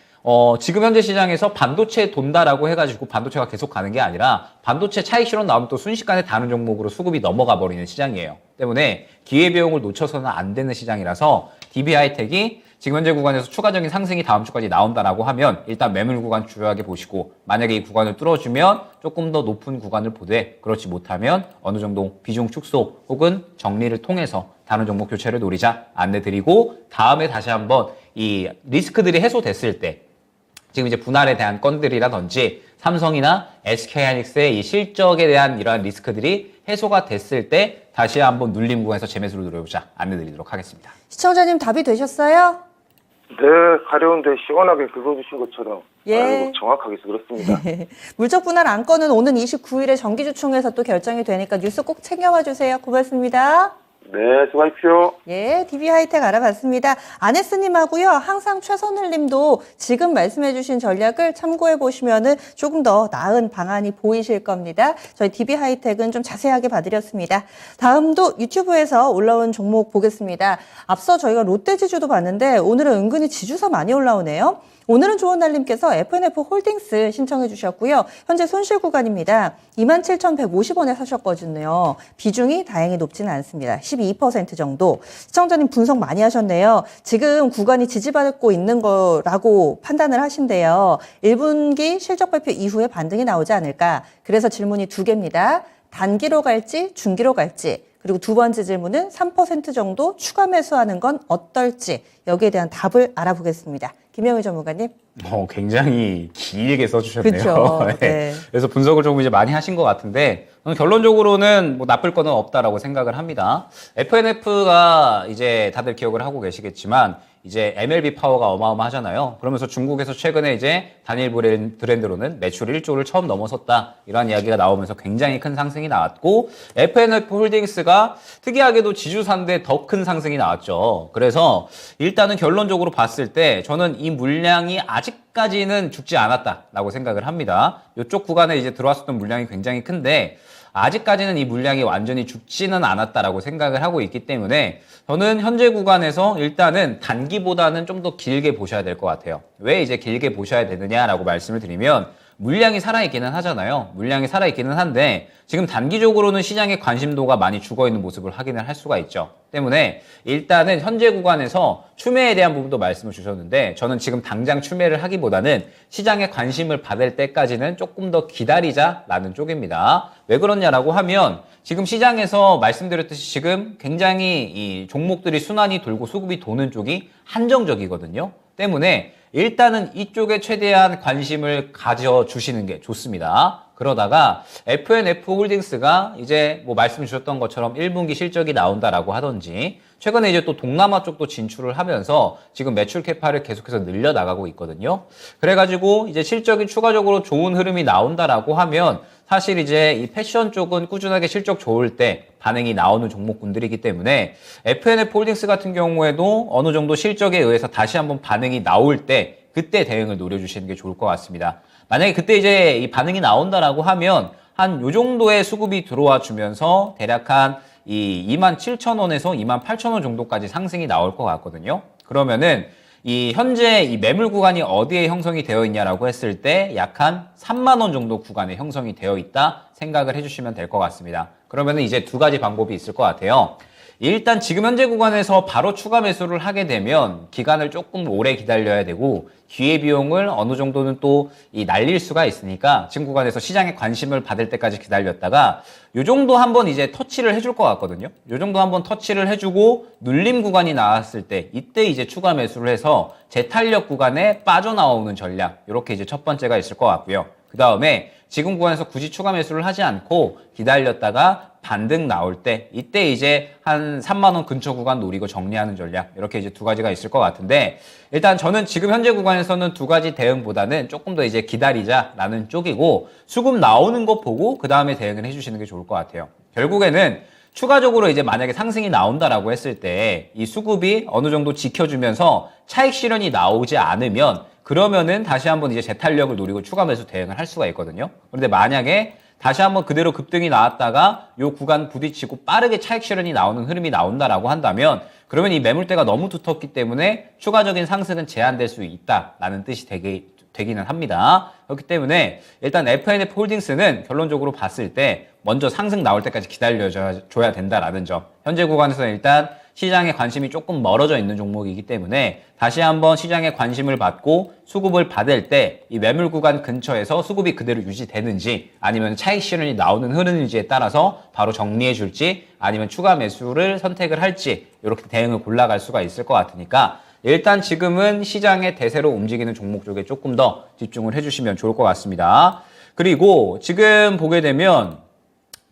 지금 현재 시장에서 반도체 돈다라고 해가지고 반도체가 계속 가는 게 아니라 반도체 차익 실현 나오면 또 순식간에 다른 종목으로 수급이 넘어가 버리는 시장이에요. 때문에 기회비용을 놓쳐서는 안 되는 시장이라서 DB하이텍이 지금 현재 구간에서 추가적인 상승이 다음 주까지 나온다라고 하면 일단 매물 구간 주요하게 보시고 만약에 이 구간을 뚫어주면 조금 더 높은 구간을 보되 그렇지 못하면 어느 정도 비중 축소 혹은 정리를 통해서 다른 종목 교체를 노리자 안내드리고 다음에 다시 한번 이 리스크들이 해소됐을 때 지금 이제 분할에 대한 건들이라든지 삼성이나 SK하이닉스의 이 실적에 대한 이러한 리스크들이 해소가 됐을 때 다시 한번 눌림 구간에서 재매수를 노려보자 안내드리도록 하겠습니다. 시청자님 답이 되셨어요? 네, 가려운데 시원하게 긁어주신 것처럼 예. 아이고, 정확하게 그렇습니다. 물적 분할 안건은 오는 29일에 정기주총에서 또 결정이 되니까 뉴스 꼭 챙겨와 주세요. 고맙습니다. 네, 수고하십시오. 예, DB하이텍 알아봤습니다. 아네스님하고요, 항상 최선을님도 지금 말씀해주신 전략을 참고해 보시면은 조금 더 나은 방안이 보이실 겁니다. 저희 DB하이텍은 좀 자세하게 봐드렸습니다. 다음도 유튜브에서 올라온 종목 보겠습니다. 앞서 저희가 롯데지주도 봤는데 오늘은 은근히 지주사 많이 올라오네요. 오늘은 좋은 날님께서 FNF 홀딩스 신청해 주셨고요. 현재 손실 구간입니다. 27,150원에 사셨거든요. 비중이 다행히 높지는 않습니다. 12% 정도. 시청자님 분석 많이 하셨네요. 지금 구간이 지지받고 있는 거라고 판단을 하신대요. 1분기 실적 발표 이후에 반등이 나오지 않을까. 그래서 질문이 두 개입니다. 단기로 갈지 중기로 갈지. 그리고 두 번째 질문은 3% 정도 추가 매수하는 건 어떨지 여기에 대한 답을 알아보겠습니다. 김영희 전문가님. 굉장히 길게 써주셨네요. 그렇죠. 네. 네. 그래서 분석을 조금 이제 많이 하신 것 같은데 저는 결론적으로는 뭐 나쁠 거는 없다라고 생각을 합니다. FNF가 이제 다들 기억을 하고 계시겠지만 이제 MLB 파워가 어마어마하잖아요. 그러면서 중국에서 최근에 이제 단일 브랜드로는 매출 1조를 처음 넘어섰다. 이런 이야기가 나오면서 굉장히 큰 상승이 나왔고 FNF 홀딩스가 특이하게도 지주사인데 더 큰 상승이 나왔죠. 그래서 일단은 결론적으로 봤을 때 저는 이 물량이 아직까지는 죽지 않았다라고 생각을 합니다. 이쪽 구간에 이제 들어왔었던 물량이 굉장히 큰데 아직까지는 이 물량이 완전히 죽지는 않았다라고 생각을 하고 있기 때문에 저는 현재 구간에서 일단은 단기보다는 좀 더 길게 보셔야 될 것 같아요. 왜 이제 길게 보셔야 되느냐라고 말씀을 드리면 물량이 살아있기는 하잖아요. 물량이 살아있기는 한데 지금 단기적으로는 시장의 관심도가 많이 죽어있는 모습을 확인을 할 수가 있죠. 때문에 일단은 현재 구간에서 추매에 대한 부분도 말씀을 주셨는데 저는 지금 당장 추매를 하기보다는 시장의 관심을 받을 때까지는 조금 더 기다리자라는 쪽입니다. 왜 그러냐라고 하면 지금 시장에서 말씀드렸듯이 지금 굉장히 이 종목들이 순환이 돌고 수급이 도는 쪽이 한정적이거든요. 때문에 일단은 이쪽에 최대한 관심을 가져주시는 게 좋습니다. 그러다가 FNF 홀딩스가 이제 뭐 말씀 주셨던 것처럼 1분기 실적이 나온다라고 하던지 최근에 이제 또 동남아 쪽도 진출을 하면서 지금 매출 캐파를 계속해서 늘려나가고 있거든요. 그래가지고 이제 실적이 추가적으로 좋은 흐름이 나온다라고 하면 사실 이제 이 패션 쪽은 꾸준하게 실적 좋을 때 반응이 나오는 종목군들이기 때문에 FNF 홀딩스 같은 경우에도 어느 정도 실적에 의해서 다시 한번 반응이 나올 때 그때 대응을 노려주시는 게 좋을 것 같습니다. 만약에 그때 이제 이 반응이 나온다라고 하면 한 요 정도의 수급이 들어와 주면서 대략 한 이 27,000원에서 28,000원 정도까지 상승이 나올 것 같거든요. 그러면은 이 현재 이 매물 구간이 어디에 형성이 되어 있냐라고 했을 때 약 한 3만 원 정도 구간에 형성이 되어 있다 생각을 해주시면 될 것 같습니다. 그러면은 이제 두 가지 방법이 있을 것 같아요. 일단 지금 현재 구간에서 바로 추가 매수를 하게 되면 기간을 조금 오래 기다려야 되고 기회비용을 어느 정도는 또 이 날릴 수가 있으니까 지금 구간에서 시장에 관심을 받을 때까지 기다렸다가 요 정도 한번 이제 터치를 해줄 것 같거든요. 요 정도 한번 터치를 해주고 눌림 구간이 나왔을 때 이때 이제 추가 매수를 해서 재탄력 구간에 빠져나오는 전략 이렇게 이제 첫 번째가 있을 것 같고요. 그 다음에 지금 구간에서 굳이 추가 매수를 하지 않고 기다렸다가 반등 나올 때 이때 이제 한 3만 원 근처 구간 노리고 정리하는 전략 이렇게 이제 두 가지가 있을 것 같은데 일단 저는 지금 현재 구간에서는 두 가지 대응보다는 조금 더 이제 기다리자라는 쪽이고 수급 나오는 거 보고 그 다음에 대응을 해주시는 게 좋을 것 같아요. 결국에는 추가적으로 이제 만약에 상승이 나온다라고 했을 때 이 수급이 어느 정도 지켜주면서 차익 실현이 나오지 않으면 그러면은 다시 한번 이제 재탄력을 노리고 추가 매수 대응을 할 수가 있거든요. 그런데 만약에 다시 한번 그대로 급등이 나왔다가 요 구간 부딪히고 빠르게 차익 실현이 나오는 흐름이 나온다라고 한다면 그러면 이 매물대가 너무 두텁기 때문에 추가적인 상승은 제한될 수 있다라는 뜻이 되기는 합니다. 그렇기 때문에 일단 FNF 홀딩스는 결론적으로 봤을 때 먼저 상승 나올 때까지 기다려줘야 된다라는 점. 현재 구간에서는 일단 시장에 관심이 조금 멀어져 있는 종목이기 때문에 다시 한번 시장에 관심을 받고 수급을 받을 때 이 매물 구간 근처에서 수급이 그대로 유지되는지 아니면 차익 실현이 나오는 흐르는지에 따라서 바로 정리해 줄지 아니면 추가 매수를 선택을 할지 이렇게 대응을 골라갈 수가 있을 것 같으니까 일단 지금은 시장의 대세로 움직이는 종목 쪽에 조금 더 집중을 해주시면 좋을 것 같습니다. 그리고 지금 보게 되면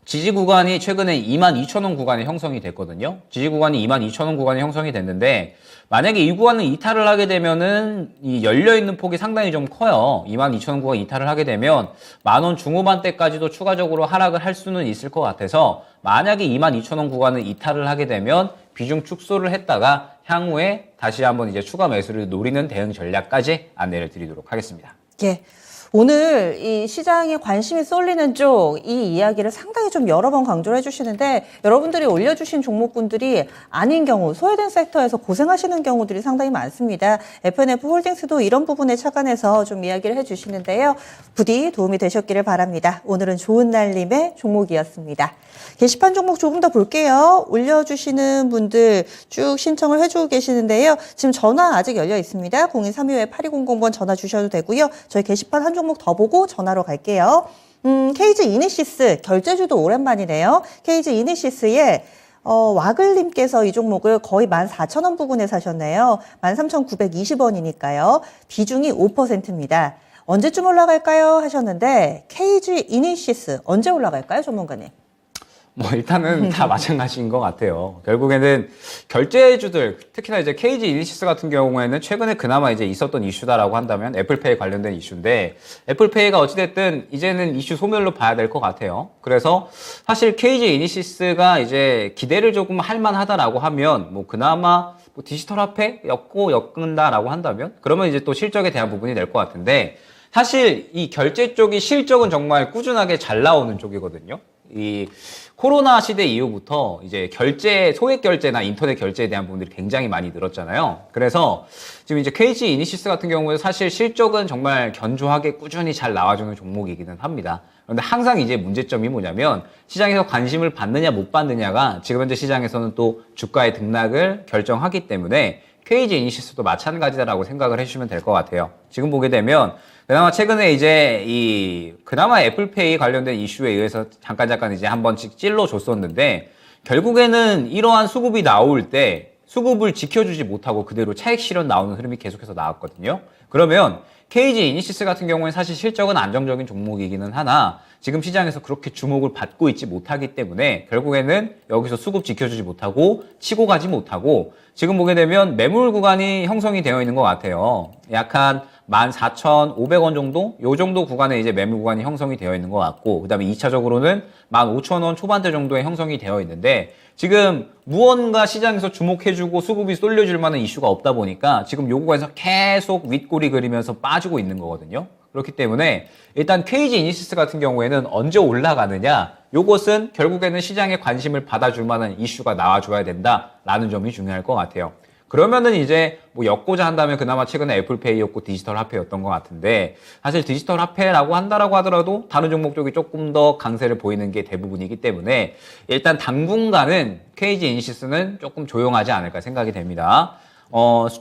지지 구간이 최근에 22,000원 구간에 형성이 됐거든요. 지지 구간이 22,000원 구간에 형성이 됐는데 만약에 이 구간을 이탈을 하게 되면은 이 열려있는 폭이 상당히 좀 커요. 22,000원 구간 이탈을 하게 되면 10,000원 중후반대까지도 추가적으로 하락을 할 수는 있을 것 같아서 만약에 22,000원 구간을 이탈을 하게 되면 비중 축소를 했다가 향후에 다시 한번 이제 추가 매수를 노리는 대응 전략까지 안내를 드리도록 하겠습니다. 예. 오늘 이 시장에 관심이 쏠리는 쪽 이 이야기를 상당히 좀 여러 번 강조를 해주시는데 여러분들이 올려주신 종목군들이 아닌 경우 소외된 섹터에서 고생하시는 경우들이 상당히 많습니다. FNF 홀딩스도 이런 부분에 착안해서 좀 이야기를 해주시는데요. 부디 도움이 되셨기를 바랍니다. 오늘은 좋은 날림의 종목이었습니다. 게시판 종목 조금 더 볼게요. 올려주시는 분들 쭉 신청을 해주고 계시는데요. 지금 전화 아직 열려 있습니다. 0232-8200번 전화 주셔도 되고요. 저희 게시판 한 종목 더 보고 전화로 갈게요. KG 이니시스 결제주도 오랜만이네요. KG 이니시스의 와글님께서 이 종목을 거의 14,000원 부근에 사셨네요. 13,920원이니까요. 비중이 5%입니다. 언제쯤 올라갈까요? 하셨는데 KG 이니시스 언제 올라갈까요, 전문가님? 뭐 일단은 다 마찬가지인 것 같아요. 결국에는 결제주들, 특히나 이제 KG 이니시스 같은 경우에는 최근에 그나마 이제 있었던 이슈다라고 한다면 애플페이 관련된 이슈인데 애플페이가 어찌됐든 이제는 이슈 소멸로 봐야 될 것 같아요. 그래서 사실 KG 이니시스가 이제 기대를 조금 할 만하다라고 하면 뭐 그나마 뭐 디지털 화폐 엮는다라고 한다면 그러면 이제 또 실적에 대한 부분이 될 것 같은데 사실 이 결제 쪽이 실적은 정말 꾸준하게 잘 나오는 쪽이거든요. 이 코로나 시대 이후부터 이제 결제, 소액 결제나 인터넷 결제에 대한 부분들이 굉장히 많이 늘었잖아요. 그래서 지금 이제 KG 이니시스 같은 경우에 사실 실적은 정말 견조하게 꾸준히 잘 나와주는 종목이기는 합니다. 그런데 항상 이제 문제점이 뭐냐면 시장에서 관심을 받느냐 못 받느냐가 지금 현재 시장에서는 또 주가의 등락을 결정하기 때문에 KG 이니시스도 마찬가지다라고 생각을 해주시면 될 것 같아요. 지금 보게 되면 그나마 최근에 이제 그나마 애플페이 관련된 이슈에 의해서 잠깐 이제 한 번씩 찔러줬었는데 결국에는 이러한 수급이 나올 때 수급을 지켜주지 못하고 그대로 차익 실현 나오는 흐름이 계속해서 나왔거든요. 그러면 KG 이니시스 같은 경우에 사실 실적은 안정적인 종목이기는 하나 지금 시장에서 그렇게 주목을 받고 있지 못하기 때문에 결국에는 여기서 수급 지켜주지 못하고 치고 가지 못하고 지금 보게 되면 매물 구간이 형성이 되어 있는 것 같아요. 약 한 14,500원 정도? 요 정도 구간에 이제 매물 구간이 형성이 되어 있는 것 같고 그 다음에 2차적으로는 15,000원 초반대 정도에 형성이 되어 있는데 지금 무언가 시장에서 주목해주고 수급이 쏠려줄 만한 이슈가 없다 보니까 지금 요 구간에서 계속 윗꼬리 그리면서 빠지고 있는 거거든요. 그렇기 때문에 일단 KG 이니시스 같은 경우에는 언제 올라가느냐 요것은 결국에는 시장에 관심을 받아줄 만한 이슈가 나와줘야 된다라는 점이 중요할 것 같아요. 그러면은 이제 뭐 엮고자 한다면 그나마 최근에 애플페이였고 디지털 화폐였던 것 같은데 사실 디지털 화폐라고 한다라고 하더라도 다른 종목 쪽이 조금 더 강세를 보이는 게 대부분이기 때문에 일단 당분간은 KG 이니시스는 조금 조용하지 않을까 생각이 됩니다.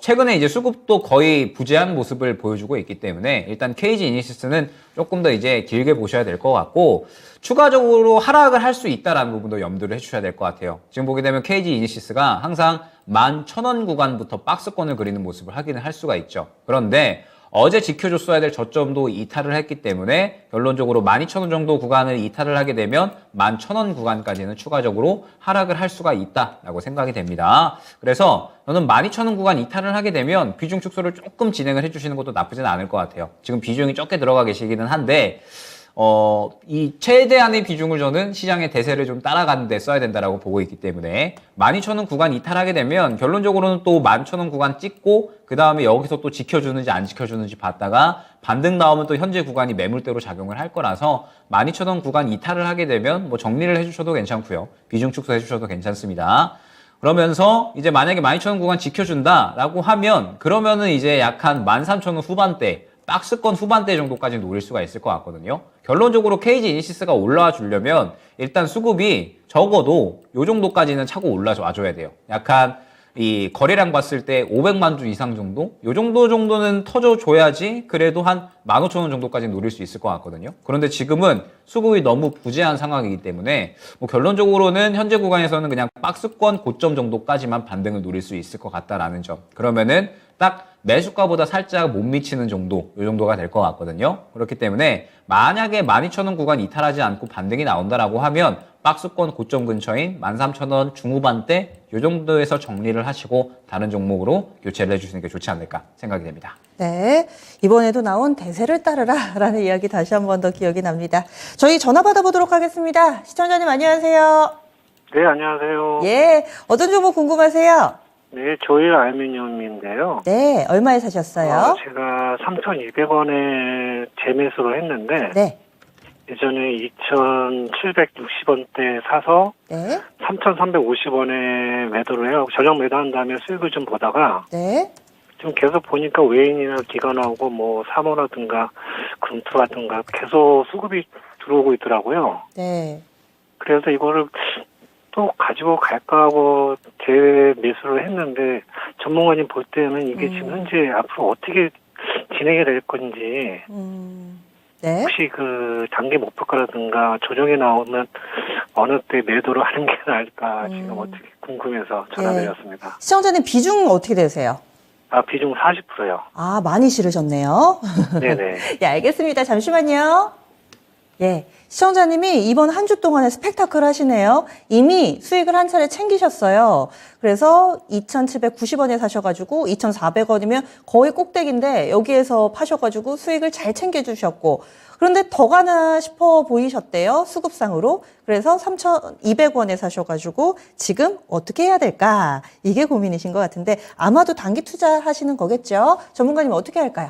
최근에 이제 수급도 거의 부재한 모습을 보여주고 있기 때문에 일단 KG 이니시스는 조금 더 이제 길게 보셔야 될 것 같고 추가적으로 하락을 할 수 있다라는 부분도 염두를 해주셔야 될 것 같아요. 지금 보게 되면 KG 이니시스가 항상 11,000원 구간부터 박스권을 그리는 모습을 확인을 할 수가 있죠. 그런데 어제 지켜줬어야 될 저점도 이탈을 했기 때문에 결론적으로 12,000원 정도 구간을 이탈을 하게 되면 11,000원 구간까지는 추가적으로 하락을 할 수가 있다라고 생각이 됩니다. 그래서 저는 12,000원 구간 이탈을 하게 되면 비중 축소를 조금 진행을 해주시는 것도 나쁘진 않을 것 같아요. 지금 비중이 적게 들어가 계시기는 한데 이 최대한의 비중을 저는 시장의 대세를 좀 따라가는 데 써야 된다라고 보고 있기 때문에 12,000원 구간 이탈하게 되면 결론적으로는 또 11,000원 구간 찍고 그 다음에 여기서 또 지켜주는지 안 지켜주는지 봤다가 반등 나오면 또 현재 구간이 매물대로 작용을 할 거라서 12,000원 구간 이탈을 하게 되면 뭐 정리를 해주셔도 괜찮고요. 비중 축소 해주셔도 괜찮습니다. 그러면서 이제 만약에 12,000원 구간 지켜준다라고 하면 그러면은 이제 약한 13,000원 후반대, 박스권 후반대 정도까지 노릴 수가 있을 것 같거든요. 결론적으로 KG 이니시스가 올라와 주려면 일단 수급이 적어도 요 정도까지는 차고 올라와줘야 돼요. 약간 이 거래량 봤을 때 500만 주 이상 정도? 요 정도는 터져줘야지 그래도 한 15,000원 정도까지 노릴 수 있을 것 같거든요. 그런데 지금은 수급이 너무 부재한 상황이기 때문에 뭐 결론적으로는 현재 구간에서는 그냥 박스권 고점 정도까지만 반등을 노릴 수 있을 것 같다라는 점. 그러면은 딱 매수가보다 살짝 못 미치는 정도, 요 정도가 될 것 같거든요. 그렇기 때문에 만약에 12,000원 구간 이탈하지 않고 반등이 나온다라고 하면 박스권 고점 근처인 13,000원 중후반대 요 정도에서 정리를 하시고 다른 종목으로 교체를 해주시는 게 좋지 않을까 생각이 됩니다. 네, 이번에도 나온 대세를 따르라 라는 이야기 다시 한 번 더 기억이 납니다. 저희 전화 받아보도록 하겠습니다. 시청자님 안녕하세요. 네, 안녕하세요. 예, 어떤 종목 궁금하세요? 네, 조일 알루미늄인데요. 네, 얼마에 사셨어요? 제가 3,200원에 재매수를 했는데 네, 예전에 2,760원대 사서 네, 3,350원에 매도를 해요. 저녁 매도한 다음에 수익을 좀 보다가 네, 좀 계속 보니까 외인이나 기관하고 뭐 사모라든가 금투라든가 계속 수급이 들어오고 있더라고요. 네. 그래서 이거를 또 가지고 갈까 하고 재매수를 했는데 전문가님 볼 때는 이게 지금 현재 앞으로 어떻게 진행이 될 건지 네. 혹시 그 단기 목표가라든가 조정이 나오면 어느 때 매도를 하는 게 나을까 지금 어떻게 궁금해서 전화드렸습니다. 시청자님 비중 어떻게 되세요? 비중 40%요. 아, 많이 실으셨네요. 네네. 예, 알겠습니다. 잠시만요. 예, 시청자님이 이번 한 주 동안에 스펙타클 하시네요. 이미 수익을 한 차례 챙기셨어요. 그래서 2,790원에 사셔가지고 2,400원이면 거의 꼭대기인데 여기에서 파셔가지고 수익을 잘 챙겨주셨고 그런데 더 가나 싶어 보이셨대요. 수급상으로. 그래서 3,200원에 사셔가지고 지금 어떻게 해야 될까? 이게 고민이신 것 같은데 아마도 단기 투자하시는 거겠죠? 전문가님 어떻게 할까요?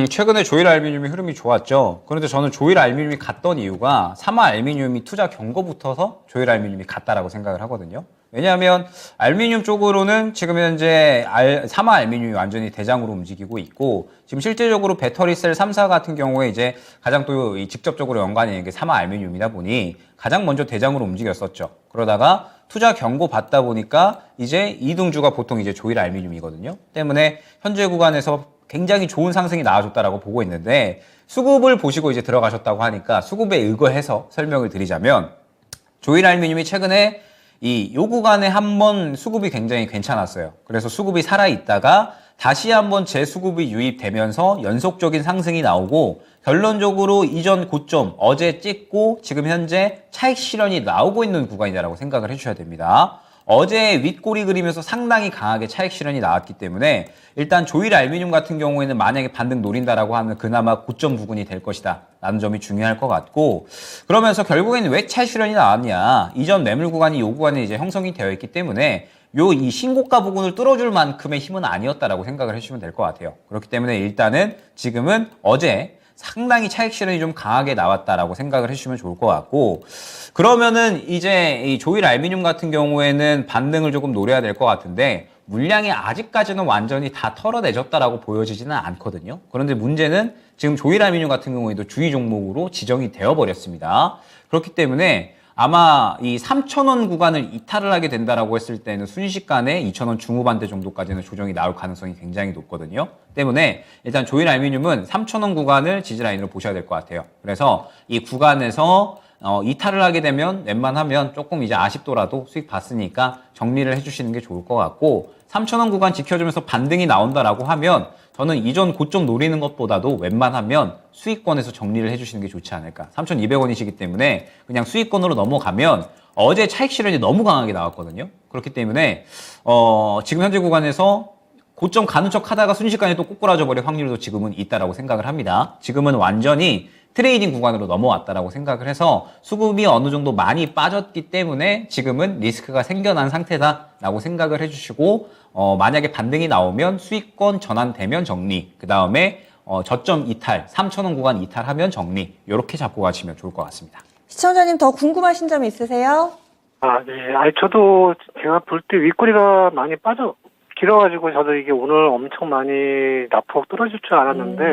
최근에 조일 알루미늄이 흐름이 좋았죠. 그런데 저는 조일 알루미늄이 갔던 이유가 사마 알루미늄이 투자 경고부터서 조일 알루미늄이 갔다라고 생각을 하거든요. 왜냐하면 알루미늄 쪽으로는 지금 현재 사마 알루미늄이 완전히 대장으로 움직이고 있고 지금 실질적으로 배터리셀 3사 같은 경우에 이제 가장 또 직접적으로 연관이 있는 게 사마 알루미늄이다 보니 가장 먼저 대장으로 움직였었죠. 그러다가 투자 경고 받다 보니까 이제 2등주가 보통 이제 조일 알루미늄이거든요. 때문에 현재 구간에서 굉장히 좋은 상승이 나와줬다라고 보고 있는데 수급을 보시고 이제 들어가셨다고 하니까 수급에 의거해서 설명을 드리자면 조일 알루미늄이 최근에 요 구간에 한번 수급이 굉장히 괜찮았어요. 그래서 수급이 살아있다가 다시 한번 재수급이 유입되면서 연속적인 상승이 나오고 결론적으로 이전 고점 어제 찍고 지금 현재 차익 실현이 나오고 있는 구간이다라고 생각을 해주셔야 됩니다. 어제 윗꼬리 그리면서 상당히 강하게 차익 실현이 나왔기 때문에 일단 조일 알루미늄 같은 경우에는 만약에 반등 노린다라고 하면 그나마 고점 부근이 될 것이다 라는 점이 중요할 것 같고 그러면서 결국에는 왜 차익 실현이 나왔냐 이전 매물 구간이 요 구간에 이제 형성이 되어 있기 때문에 이 신고가 부근을 뚫어줄 만큼의 힘은 아니었다라고 생각을 해주시면 될 것 같아요. 그렇기 때문에 일단은 지금은 어제 상당히 차익 실현이 좀 강하게 나왔다라고 생각을 해주시면 좋을 것 같고 그러면은 이제 이 조일 알루미늄 같은 경우에는 반등을 조금 노려야 될 것 같은데 물량이 아직까지는 완전히 다 털어내졌다라고 보여지지는 않거든요. 그런데 문제는 지금 조일 알루미늄 같은 경우에도 주의 종목으로 지정이 되어버렸습니다. 그렇기 때문에 아마 이 3,000원 구간을 이탈을 하게 된다라고 했을 때는 순식간에 2,000원 중후반대 정도까지는 조정이 나올 가능성이 굉장히 높거든요. 때문에 일단 조일 알루미늄은 3,000원 구간을 지지라인으로 보셔야 될 것 같아요. 그래서 이 구간에서 이탈을 하게 되면 웬만하면 조금 이제 아쉽더라도 수익 봤으니까 정리를 해주시는 게 좋을 것 같고 3,000원 구간 지켜주면서 반등이 나온다라고 하면 저는 이전 고점 노리는 것보다도 웬만하면 수익권에서 정리를 해주시는 게 좋지 않을까. 3,200원이시기 때문에 그냥 수익권으로 넘어가면 어제 차익 실현이 너무 강하게 나왔거든요. 그렇기 때문에 지금 현재 구간에서 고점 가는 척 하다가 순식간에 또 꼬꾸라져 버릴 확률도 지금은 있다라고 생각을 합니다. 지금은 완전히 트레이딩 구간으로 넘어왔다라고 생각을 해서 수급이 어느 정도 많이 빠졌기 때문에 지금은 리스크가 생겨난 상태다라고 생각을 해주시고 만약에 반등이 나오면 수익권 전환되면 정리 그 다음에 저점 이탈 3,000원 구간 이탈하면 정리 이렇게 잡고 가시면 좋을 것 같습니다. 시청자님 더 궁금하신 점 있으세요? 네. 아니, 저도 제가 볼 때 윗꼬리가 많이 길어가지고 저도 이게 오늘 엄청 많이 나폭 떨어질 줄 알았는데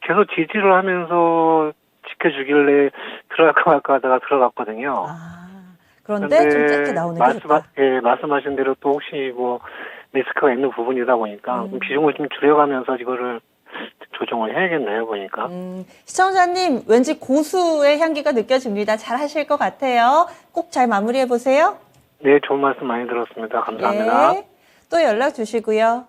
계속 지지를 하면서 지켜주길래 들어갈까 말까 하다가 들어갔거든요. 그런데 좀 짧게 나오는 게 좋다. 말씀하신 대로 또 혹시 뭐 리스크가 있는 부분이다 보니까 비중을 좀 줄여가면서 이거를 조정을 해야겠네요, 보니까. 시청자님, 왠지 고수의 향기가 느껴집니다. 잘 하실 것 같아요. 꼭 잘 마무리해 보세요. 네, 좋은 말씀 많이 들었습니다. 감사합니다. 네, 또 연락 주시고요.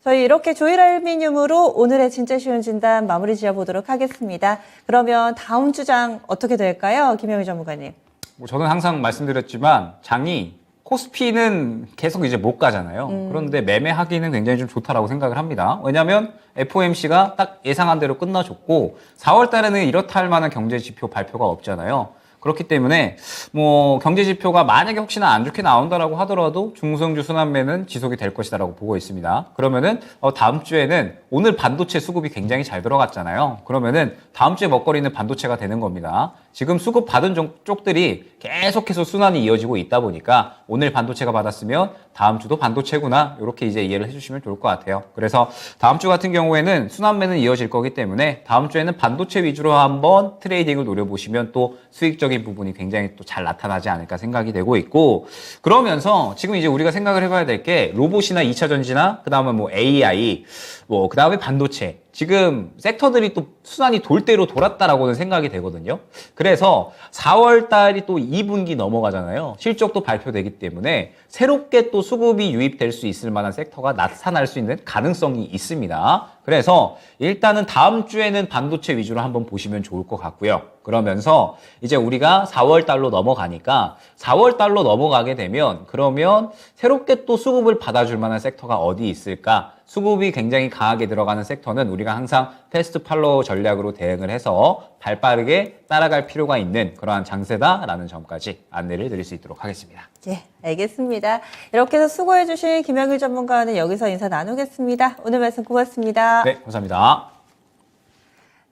저희 이렇게 조일알미늄으로 오늘의 진짜 쉬운 진단 마무리 지어보도록 하겠습니다. 그러면 다음 주장 어떻게 될까요? 김영희 전문가님. 뭐 저는 항상 말씀드렸지만 장이 코스피는 계속 이제 못 가잖아요. 그런데 매매하기는 굉장히 좀 좋다라고 생각을 합니다. 왜냐하면 FOMC가 딱 예상한 대로 끝나줬고 4월 달에는 이렇다 할 만한 경제 지표 발표가 없잖아요. 그렇기 때문에 뭐 경제 지표가 만약에 혹시나 안 좋게 나온다라고 하더라도 중성주 순환매는 지속이 될 것이다라고 보고 있습니다. 그러면은 다음 주에는 오늘 반도체 수급이 굉장히 잘 들어갔잖아요. 그러면은 다음 주에 먹거리는 반도체가 되는 겁니다. 지금 수급 받은 쪽들이 계속해서 순환이 이어지고 있다 보니까 오늘 반도체가 받았으면 다음 주도 반도체구나 이렇게 이제 이해를 해주시면 좋을 것 같아요. 그래서 다음 주 같은 경우에는 순환매는 이어질 거기 때문에 다음 주에는 반도체 위주로 한번 트레이딩을 노려보시면 또 수익적인 부분이 굉장히 또 잘 나타나지 않을까 생각이 되고 있고, 그러면서 지금 이제 우리가 생각을 해봐야 될 게 로봇이나 2차 전지나 그 다음에 뭐 AI 뭐 그 다음에 반도체, 지금 섹터들이 또 순환이 돌 대로 돌았다라고는 생각이 되거든요. 그래서 4월 달이 또 2분기 넘어가잖아요. 실적도 발표되기 때문에 새롭게 또 수급이 유입될 수 있을 만한 섹터가 나타날 수 있는 가능성이 있습니다. 그래서 일단은 다음 주에는 반도체 위주로 한번 보시면 좋을 것 같고요. 그러면서 이제 우리가 4월 달로 넘어가니까 4월 달로 넘어가게 되면 그러면 새롭게 또 수급을 받아줄 만한 섹터가 어디 있을까? 수급이 굉장히 강하게 들어가는 섹터는 우리가 항상 패스트 팔로우 전략으로 대응을 해서 발빠르게 따라갈 필요가 있는 그러한 장세다라는 점까지 안내를 드릴 수 있도록 하겠습니다. 예, 알겠습니다. 이렇게 해서 수고해주신 김영희 전문가와는 여기서 인사 나누겠습니다. 오늘 말씀 고맙습니다. 네, 감사합니다.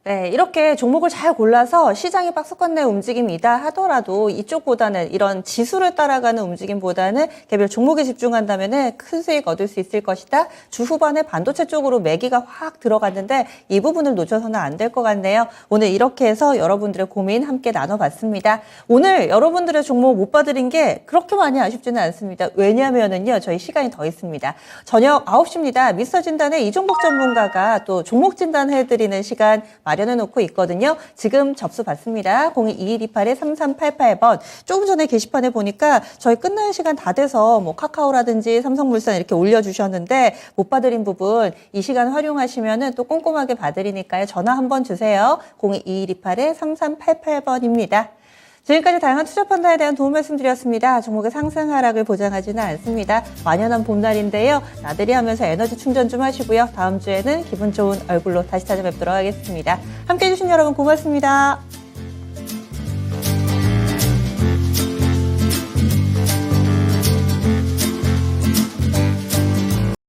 네, 이렇게 종목을 잘 골라서 시장이 박스권 내 움직임이다 하더라도 이쪽보다는 이런 지수를 따라가는 움직임보다는 개별 종목에 집중한다면 큰 수익 얻을 수 있을 것이다. 주 후반에 반도체 쪽으로 매기가 확 들어갔는데 이 부분을 놓쳐서는 안 될 것 같네요. 오늘 이렇게 해서 여러분들의 고민 함께 나눠봤습니다. 오늘 여러분들의 종목 못 봐드린 게 그렇게 많이 아쉽지는 않습니다. 왜냐하면은요, 저희 시간이 더 있습니다. 저녁 9시입니다. 미스터 진단의 이종복 전문가가 또 종목 진단해드리는 시간 마련해 놓고 있거든요. 지금 접수 받습니다. 022128-3388번. 조금 전에 게시판에 보니까 저희 끝나는 시간 다 돼서 뭐 카카오라든지 삼성물산 이렇게 올려주셨는데 못 봐드린 부분 이 시간 활용하시면은 또 꼼꼼하게 봐드리니까요. 전화 한번 주세요. 022128-3388번입니다. 지금까지 다양한 투자 판단에 대한 도움 말씀드렸습니다. 종목의 상승 하락을 보장하지는 않습니다. 완연한 봄날인데요. 나들이 하면서 에너지 충전 좀 하시고요. 다음 주에는 기분 좋은 얼굴로 다시 찾아뵙도록 하겠습니다. 함께해 주신 여러분 고맙습니다.